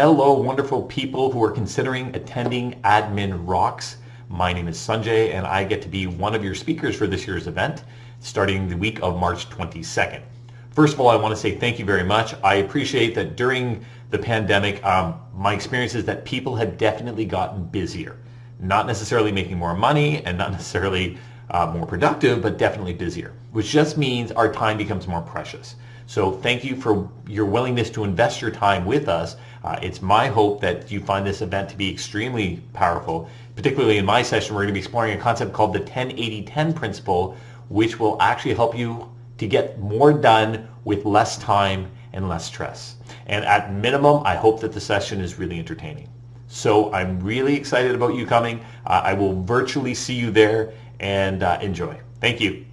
Hello, wonderful people who are considering attending Admin Rocks. My name is Sanjay and I get to be one of your speakers for this year's event starting the week of March 22nd. First of all, I want to say thank you very much. I appreciate that during the pandemic, my experience is that people have definitely gotten busier. Not necessarily making more money and not necessarily more productive, but definitely busier, which just means our time becomes more precious. So thank you for your willingness to invest your time with us. It's my hope that you find this event to be extremely powerful. Particularly in my session, we're going to be exploring a concept called the 10-80-10 principle, which will actually help you to get more done with less time and less stress. And at minimum, I hope that the session is really entertaining. So I'm really excited about you coming. I will virtually see you there and enjoy. Thank you.